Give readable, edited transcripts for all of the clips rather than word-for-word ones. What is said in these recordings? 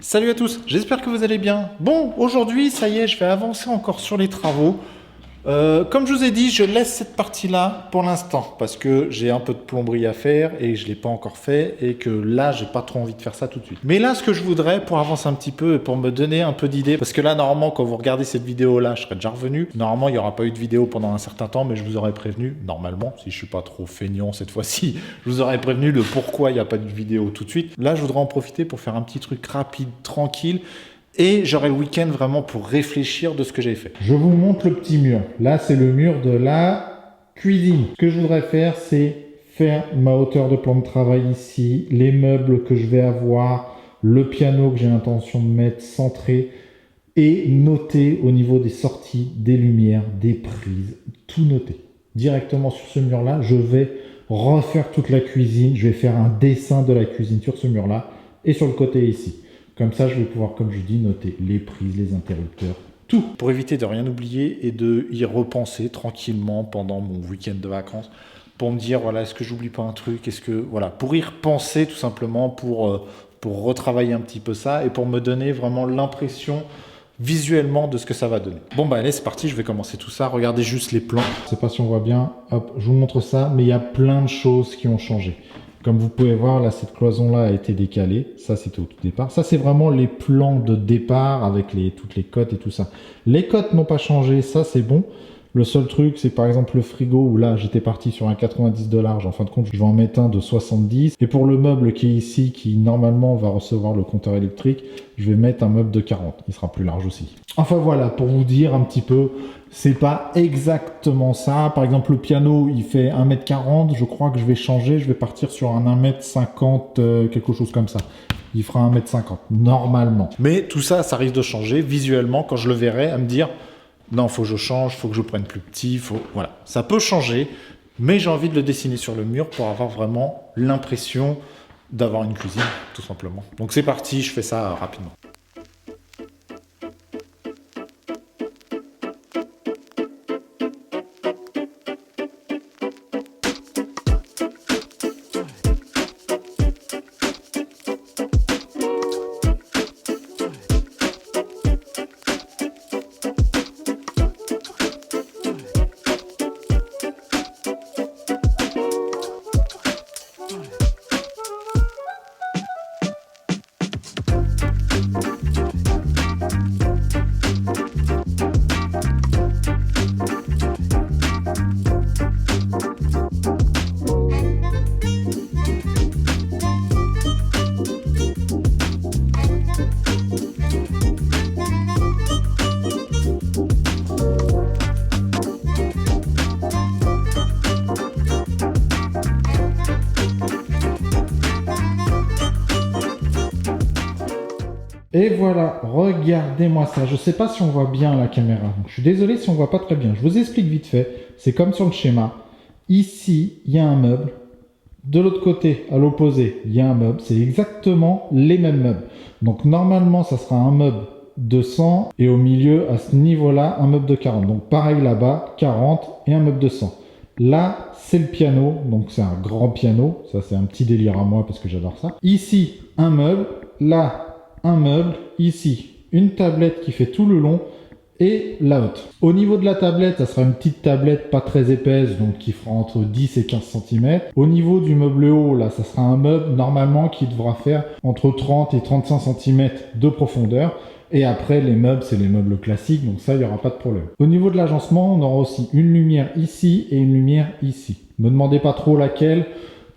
Salut à tous, j'espère que vous allez bien. Bon, aujourd'hui, ça y est, je vais avancer encore sur les travaux. Comme je vous ai dit, je laisse cette partie-là pour l'instant parce que j'ai un peu de plomberie à faire et je ne l'ai pas encore fait et que là, j'ai pas trop envie de faire ça tout de suite. Mais là, ce que je voudrais pour avancer un petit peu et pour me donner un peu d'idées, parce que là, normalement, quand vous regardez cette vidéo-là, je serais déjà revenu. Normalement, il n'y aura pas eu de vidéo pendant un certain temps, mais je vous aurais prévenu, normalement, si je suis pas trop feignant cette fois-ci, je vous aurais prévenu le pourquoi il n'y a pas de vidéo tout de suite. Là, je voudrais en profiter pour faire un petit truc rapide, tranquille. Et j'aurai le week-end vraiment pour réfléchir de ce que j'ai fait. Je vous montre le petit mur. Là, c'est le mur de la cuisine. Ce que je voudrais faire, c'est faire ma hauteur de plan de travail ici, les meubles que je vais avoir, le piano que j'ai l'intention de mettre centré et noter au niveau des sorties, des lumières, des prises, tout noter. Directement sur ce mur-là, je vais refaire toute la cuisine. Je vais faire un dessin de la cuisine sur ce mur-là et sur le côté ici. Comme ça, je vais pouvoir, comme je dis, noter les prises, les interrupteurs, tout. Pour éviter de rien oublier et de y repenser tranquillement pendant mon week-end de vacances, pour me dire, voilà, est-ce que j'oublie pas un truc, est-ce que, voilà, pour y repenser tout simplement, pour retravailler un petit peu ça et pour me donner vraiment l'impression visuellement de ce que ça va donner. Bon bah allez, c'est parti, je vais commencer tout ça. Regardez juste les plans. Je sais pas si on voit bien, hop, je vous montre ça, mais il y a plein de choses qui ont changé. Comme vous pouvez voir, là, cette cloison-là a été décalée. Ça, c'était au tout départ. Ça, c'est vraiment les plans de départ avec toutes les cotes et tout ça. Les cotes n'ont pas changé. Ça, c'est bon. Le seul truc, c'est par exemple le frigo où là, j'étais parti sur un 90 $. En fin de compte, je vais en mettre un de 70. Et pour le meuble qui est ici, qui normalement va recevoir le compteur électrique, je vais mettre un meuble de 40. Il sera plus large aussi. Enfin voilà, pour vous dire un petit peu, c'est pas exactement ça. Par exemple, le piano, il fait 1m40. Je crois que je vais changer. Je vais partir sur un 1m50, quelque chose comme ça. Il fera 1m50, normalement. Mais tout ça, ça risque de changer visuellement quand je le verrai, à me dire, non, faut que je change, faut que je prenne plus petit, voilà. Ça peut changer, mais j'ai envie de le dessiner sur le mur pour avoir vraiment l'impression d'avoir une cuisine, tout simplement. Donc c'est parti, je fais ça rapidement. Et voilà, regardez-moi ça. Je ne sais pas si on voit bien la caméra. Donc, je suis désolé si on ne voit pas très bien. Je vous explique vite fait. C'est comme sur le schéma. Ici, il y a un meuble. De l'autre côté, à l'opposé, il y a un meuble. C'est exactement les mêmes meubles. Donc normalement, ça sera un meuble de 100 et au milieu, à ce niveau-là, un meuble de 40. Donc pareil là-bas, 40 et un meuble de 100. Là, c'est le piano. Donc c'est un grand piano. Ça, c'est un petit délire à moi parce que j'adore ça. Ici, un meuble. Là, un meuble, ici, une tablette qui fait tout le long et la haute. Au niveau de la tablette, ça sera une petite tablette pas très épaisse, donc qui fera entre 10 et 15 cm. Au niveau du meuble haut, là, ça sera un meuble normalement qui devra faire entre 30 et 35 cm de profondeur. Et après, les meubles, c'est les meubles classiques, donc ça, il n'y aura pas de problème. Au niveau de l'agencement, on aura aussi une lumière ici et une lumière ici. Ne me demandez pas trop laquelle.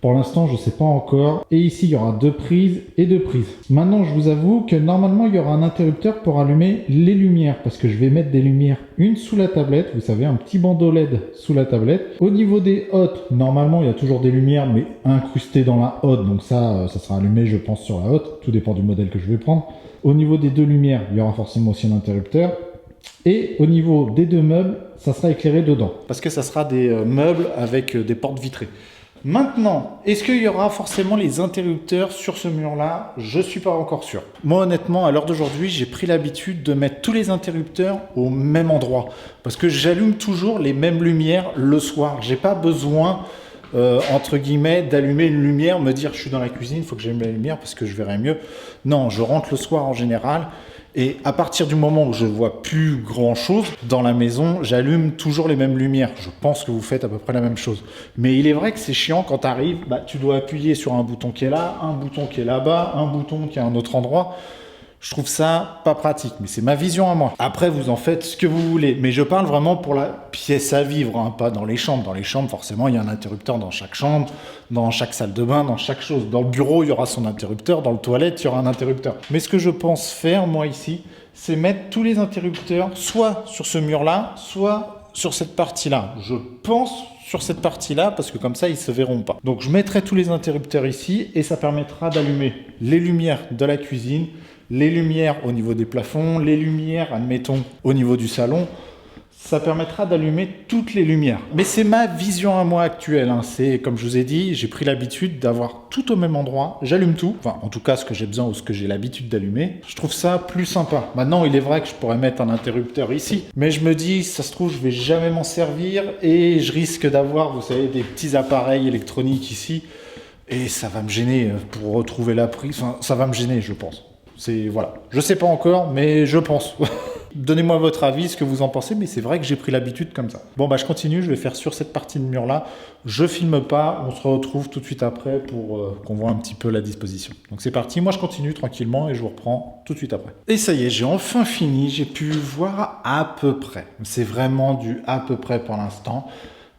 Pour l'instant, je ne sais pas encore. Et ici, il y aura 2 prises et 2 prises. Maintenant, je vous avoue que normalement, il y aura un interrupteur pour allumer les lumières. Parce que je vais mettre des lumières, une sous la tablette. Vous savez, un petit bandeau LED sous la tablette. Au niveau des hottes, normalement, il y a toujours des lumières, mais incrustées dans la hotte. Donc ça sera allumé, je pense, sur la hotte. Tout dépend du modèle que je vais prendre. Au niveau des 2 lumières, il y aura forcément aussi un interrupteur. Et au niveau des 2 meubles, ça sera éclairé dedans. Parce que ça sera des meubles avec des portes vitrées. Maintenant, est-ce qu'il y aura forcément les interrupteurs sur ce mur-là? Je ne suis pas encore sûr. Moi, honnêtement, à l'heure d'aujourd'hui, j'ai pris l'habitude de mettre tous les interrupteurs au même endroit. Parce que j'allume toujours les mêmes lumières le soir. J'ai pas besoin entre guillemets, d'allumer une lumière, me dire je suis dans la cuisine, il faut que j'allume la lumière parce que je verrai mieux. Non, je rentre le soir en général. Et à partir du moment où je vois plus grand chose dans la maison, j'allume toujours les mêmes lumières. Je pense que vous faites à peu près la même chose. Mais il est vrai que c'est chiant quand tu arrives, tu dois appuyer sur un bouton qui est là, un bouton qui est là-bas, un bouton qui est à un autre endroit. Je trouve ça pas pratique, mais c'est ma vision à moi. Après, vous en faites ce que vous voulez. Mais je parle vraiment pour la pièce à vivre, hein, pas dans les chambres. Dans les chambres, forcément, il y a un interrupteur dans chaque chambre, dans chaque salle de bain, dans chaque chose. Dans le bureau, il y aura son interrupteur. Dans le toilette, il y aura un interrupteur. Mais ce que je pense faire, moi, ici, c'est mettre tous les interrupteurs soit sur ce mur-là, soit sur cette partie-là. Je pense sur cette partie-là, parce que comme ça, ils ne se verront pas. Donc, je mettrai tous les interrupteurs ici, et ça permettra d'allumer les lumières de la cuisine, les lumières au niveau des plafonds, les lumières, admettons, au niveau du salon. Ça permettra d'allumer toutes les lumières. Mais c'est ma vision à moi actuelle. Hein. C'est, comme je vous ai dit, j'ai pris l'habitude d'avoir tout au même endroit. J'allume tout. Enfin, en tout cas, ce que j'ai besoin ou ce que j'ai l'habitude d'allumer. Je trouve ça plus sympa. Maintenant, il est vrai que je pourrais mettre un interrupteur ici. Mais je me dis, ça se trouve, je vais jamais m'en servir. Et je risque d'avoir, vous savez, des petits appareils électroniques ici. Et ça va me gêner pour retrouver la prise. Enfin, ça va me gêner, je pense. C'est, voilà. Je sais pas encore, mais je pense. Donnez-moi votre avis, ce que vous en pensez, mais c'est vrai que j'ai pris l'habitude comme ça. Bon, je continue, je vais faire sur cette partie de mur-là. Je filme pas, on se retrouve tout de suite après pour qu'on voit un petit peu la disposition. Donc c'est parti, moi je continue tranquillement et je vous reprends tout de suite après. Et ça y est, j'ai enfin fini, j'ai pu voir à peu près. C'est vraiment du à peu près pour l'instant.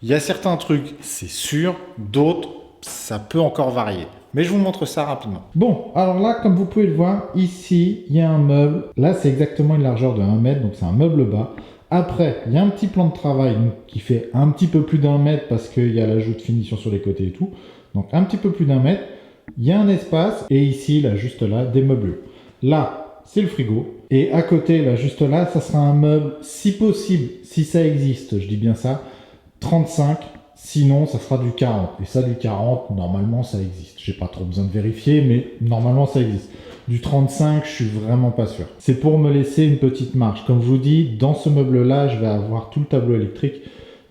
Il y a certains trucs, c'est sûr, d'autres, ça peut encore varier. Mais je vous montre ça rapidement. Bon, alors là, comme vous pouvez le voir, ici, il y a un meuble. Là, c'est exactement une largeur de 1 mètre, donc c'est un meuble bas. Après, il y a un petit plan de travail donc, qui fait un petit peu plus d'1 mètre parce qu'il y a l'ajout de finition sur les côtés et tout. Donc un petit peu plus d'1 mètre. Il y a un espace et ici, là, juste là, des meubles. Là, c'est le frigo. Et à côté, là, juste là, ça sera un meuble, si possible, si ça existe, je dis bien ça, 35. Sinon, ça sera du 40. Et ça, du 40, normalement, ça existe. J'ai pas trop besoin de vérifier, mais normalement, ça existe. Du 35, je suis vraiment pas sûr. C'est pour me laisser une petite marge. Comme je vous dis, dans ce meuble-là, je vais avoir tout le tableau électrique.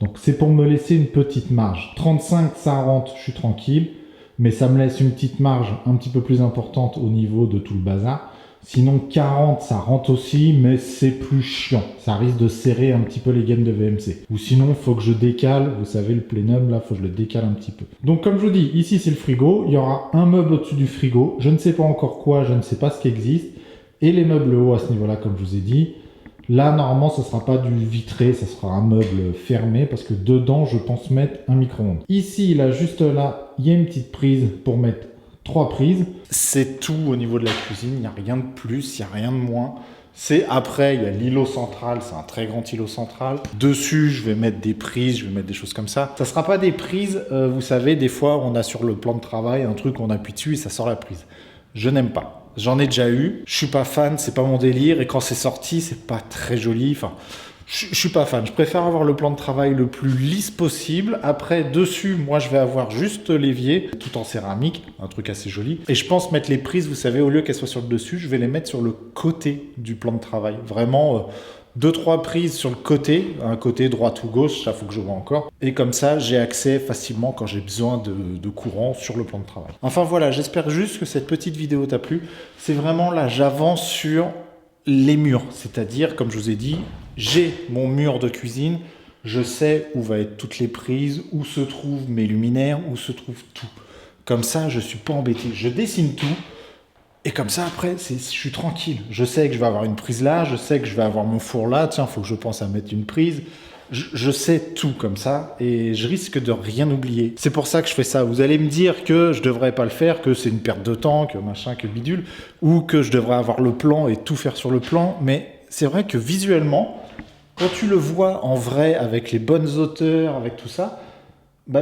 Donc, c'est pour me laisser une petite marge. 35, ça rentre, je suis tranquille. Mais ça me laisse une petite marge un petit peu plus importante au niveau de tout le bazar. Sinon, 40, ça rentre aussi, mais c'est plus chiant. Ça risque de serrer un petit peu les gaines de VMC. Ou sinon, il faut que je décale. Vous savez, le plénum, là, il faut que je le décale un petit peu. Donc, comme je vous dis, ici, c'est le frigo. Il y aura un meuble au-dessus du frigo. Je ne sais pas encore quoi, je ne sais pas ce qui existe. Et les meubles hauts à ce niveau-là, comme je vous ai dit. Là, normalement, ce ne sera pas du vitré, ça sera un meuble fermé parce que dedans, je pense mettre un micro-ondes. Ici, là, juste là, il y a une petite prise pour mettre 3 prises. C'est tout au niveau de la cuisine, il n'y a rien de plus, il n'y a rien de moins. C'est après, il y a l'îlot central, c'est un très grand îlot central. Dessus, je vais mettre des prises, je vais mettre des choses comme ça. Ça ne sera pas des prises, vous savez, des fois, on a sur le plan de travail un truc, on appuie dessus et ça sort la prise. Je n'aime pas. J'en ai déjà eu, je suis pas fan, c'est pas mon délire, et quand c'est sorti, c'est pas très joli. Enfin, je suis pas fan. Je préfère avoir le plan de travail le plus lisse possible. Après, dessus, moi, je vais avoir juste l'évier, tout en céramique, un truc assez joli. Et je pense mettre les prises, vous savez, au lieu qu'elles soient sur le dessus, je vais les mettre sur le côté du plan de travail. Vraiment, 2-3 prises sur le côté, un côté droite ou gauche, ça faut que je vois encore. Et comme ça, j'ai accès facilement quand j'ai besoin de courant sur le plan de travail. Enfin voilà, j'espère juste que cette petite vidéo t'a plu. C'est vraiment là, j'avance sur les murs. C'est-à-dire, comme je vous ai dit, j'ai mon mur de cuisine. Je sais où va être toutes les prises, où se trouvent mes luminaires, où se trouve tout. Comme ça, je ne suis pas embêté. Je dessine tout. Et comme ça, après, je suis tranquille. Je sais que je vais avoir une prise là, je sais que je vais avoir mon four là. Tiens, il faut que je pense à mettre une prise. Je sais tout comme ça et je risque de rien oublier. C'est pour ça que je fais ça. Vous allez me dire que je devrais pas le faire, que c'est une perte de temps, que machin, que bidule, ou que je devrais avoir le plan et tout faire sur le plan. Mais c'est vrai que visuellement, quand tu le vois en vrai, avec les bonnes hauteurs, avec tout ça,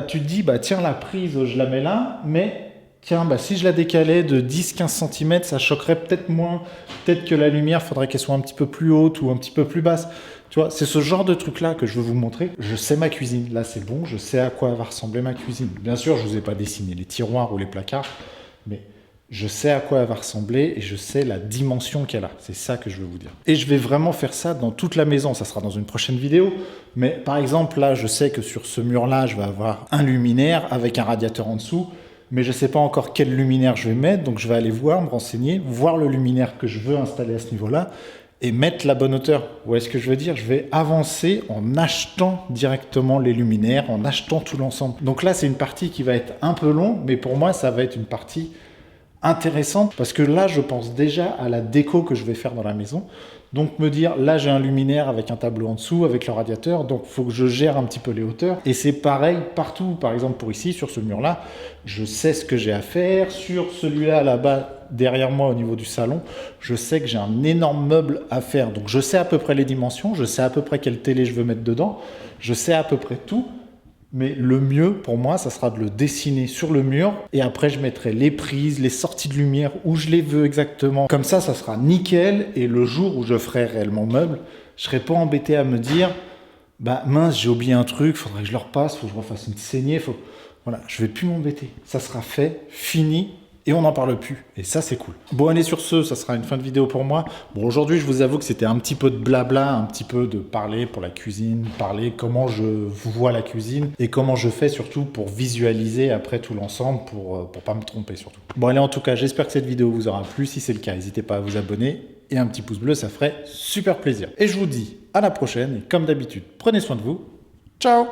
tu te dis, tiens, la prise, je la mets là, mais... Tiens, si je la décalais de 10-15 cm, ça choquerait peut-être moins. Peut-être que la lumière, faudrait qu'elle soit un petit peu plus haute ou un petit peu plus basse. Tu vois, c'est ce genre de truc-là que je veux vous montrer. Je sais ma cuisine. Là, c'est bon. Je sais à quoi va ressembler ma cuisine. Bien sûr, je ne vous ai pas dessiné les tiroirs ou les placards. Mais Je sais à quoi elle va ressembler et je sais la dimension qu'elle a. C'est ça que je veux vous dire. Et je vais vraiment faire ça dans toute la maison. Ça sera dans une prochaine vidéo. Mais par exemple, là, je sais que sur ce mur-là, je vais avoir un luminaire avec un radiateur en dessous. Mais je ne sais pas encore quel luminaire je vais mettre. Donc, je vais aller voir, me renseigner, voir le luminaire que je veux installer à ce niveau-là et mettre la bonne hauteur. Vous voyez ce que je veux dire? Je vais avancer en achetant directement les luminaires, en achetant tout l'ensemble. Donc là, c'est une partie qui va être un peu longue, mais pour moi, ça va être une partie intéressante parce que là je pense déjà à la déco que je vais faire dans la maison, donc me dire là j'ai un luminaire avec un tableau en dessous avec le radiateur, donc il faut que je gère un petit peu les hauteurs et c'est pareil partout. Par exemple pour ici sur ce mur là je sais ce que j'ai à faire. Sur celui-là là-bas derrière moi au niveau du salon, je sais que j'ai un énorme meuble à faire, donc je sais à peu près les dimensions, je sais à peu près quelle télé je veux mettre dedans, je sais à peu près tout. Mais le mieux pour moi, ça sera de le dessiner sur le mur et après je mettrai les prises, les sorties de lumière où je les veux exactement. Comme ça sera nickel et le jour où je ferai réellement meuble, je serai pas embêté à me dire bah mince, j'ai oublié un truc, faudrait que je le repasse, faut que je refasse une saignée, voilà, je vais plus m'embêter. Ça sera fait, fini. Et on n'en parle plus. Et ça, c'est cool. Bon, allez, sur ce, ça sera une fin de vidéo pour moi. Bon, aujourd'hui, je vous avoue que c'était un petit peu de blabla, un petit peu de parler pour la cuisine, parler comment je vois la cuisine et comment je fais surtout pour visualiser après tout l'ensemble pour pas me tromper surtout. Bon, allez, en tout cas, j'espère que cette vidéo vous aura plu. Si c'est le cas, n'hésitez pas à vous abonner et un petit pouce bleu, ça ferait super plaisir. Et je vous dis à la prochaine. Et comme d'habitude, prenez soin de vous. Ciao!